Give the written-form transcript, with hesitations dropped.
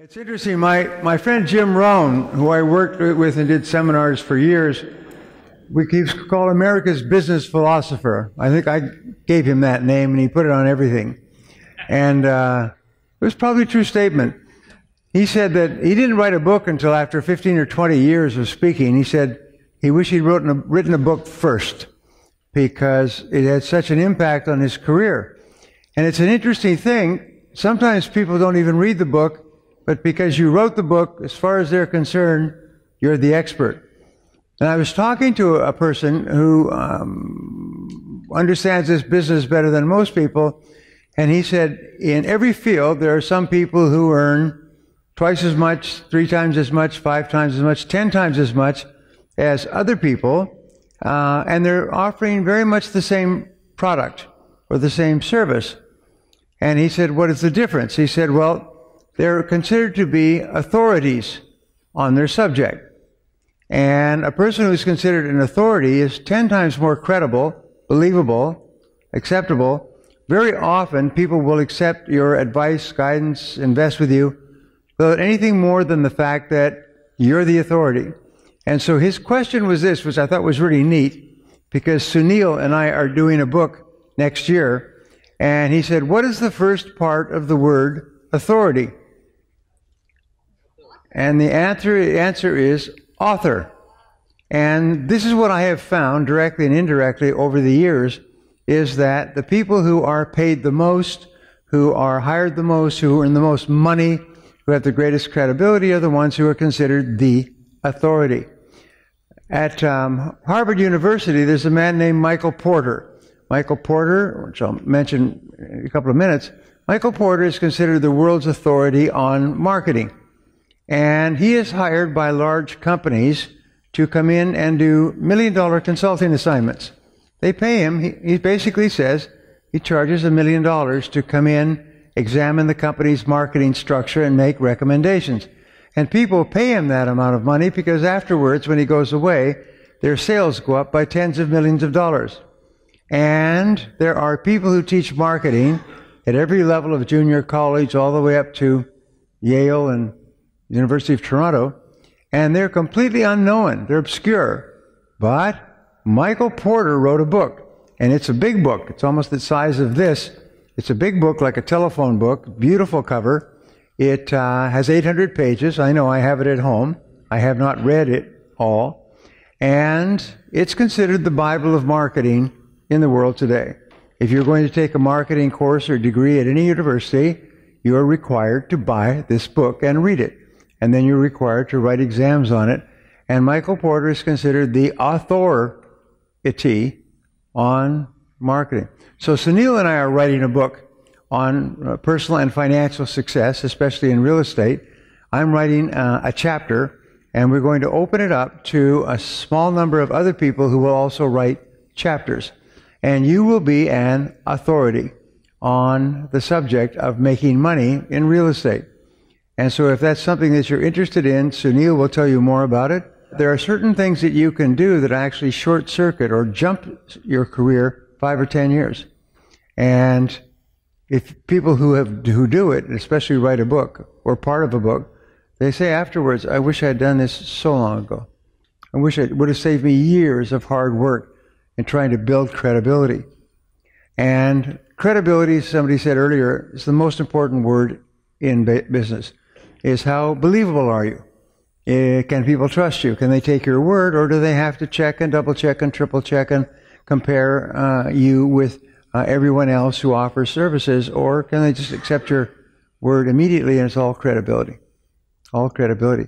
It's interesting, my friend Jim Rohn, who I worked with and did seminars for years, he's called America's business philosopher. I think I gave him that name and he put it on everything. And it was probably a true statement. He said that he didn't write a book until after 15 or 20 years of speaking. He said he wished he'd written a book first because it had such an impact on his career. And it's an interesting thing. Sometimes people don't even read the book, but because you wrote the book, as far as they're concerned, you're the expert. And I was talking to a person who understands this business better than most people, and he said, in every field, there are some people who earn twice as much, 3 times as much, 5 times as much, 10 times as much as other people, and they're offering very much the same product or the same service. And he said, what is the difference? He said, well, they're considered to be authorities on their subject. And a person who's considered an authority is 10 times more credible, believable, acceptable. Very often, people will accept your advice, guidance, invest with you without anything more than the fact that you're the authority. And so his question was this, which I thought was really neat, because Sunil and I are doing a book next year, and he said, what is the first part of the word authority? And the answer is author. And this is what I have found directly and indirectly over the years, is that the people who are paid the most, who are hired the most, who earn the most money, who have the greatest credibility are the ones who are considered the authority. At Harvard University, there's a man named Michael Porter. Michael Porter, which I'll mention in a couple of minutes, Michael Porter is considered the world's authority on marketing. And he is hired by large companies to come in and do million-dollar consulting assignments. They pay him, he basically says, he charges $1 million to come in, examine the company's marketing structure, and make recommendations. And people pay him that amount of money because afterwards, when he goes away, their sales go up by tens of millions of dollars. And there are people who teach marketing at every level of junior college all the way up to Yale and University of Toronto, and they're completely unknown. They're obscure. But Michael Porter wrote a book, and it's a big book. It's almost the size of this. It's a big book, like a telephone book, beautiful cover. It has 800 pages. I know, I have it at home. I have not read it all. And it's considered the Bible of marketing in the world today. If you're going to take a marketing course or degree at any university, you are required to buy this book and read it. And then you're required to write exams on it. And Michael Porter is considered the authority on marketing. So Sunil and I are writing a book on personal and financial success, especially in real estate. I'm writing a chapter, and we're going to open it up to a small number of other people who will also write chapters. And you will be an authority on the subject of making money in real estate. And so if that's something that you're interested in, Sunil will tell you more about it. There are certain things that you can do that actually short-circuit or jump your career 5 or 10 years. And if people who do it, especially write a book or part of a book, they say afterwards, I wish I had done this so long ago. I wish it would have saved me years of hard work in trying to build credibility. And credibility, somebody said earlier, is the most important word in business. Is how believable are you? Can people trust you? Can they take your word, or do they have to check and double check and triple check and compare you with everyone else who offers services, or can they just accept your word immediately and it's all credibility? All credibility.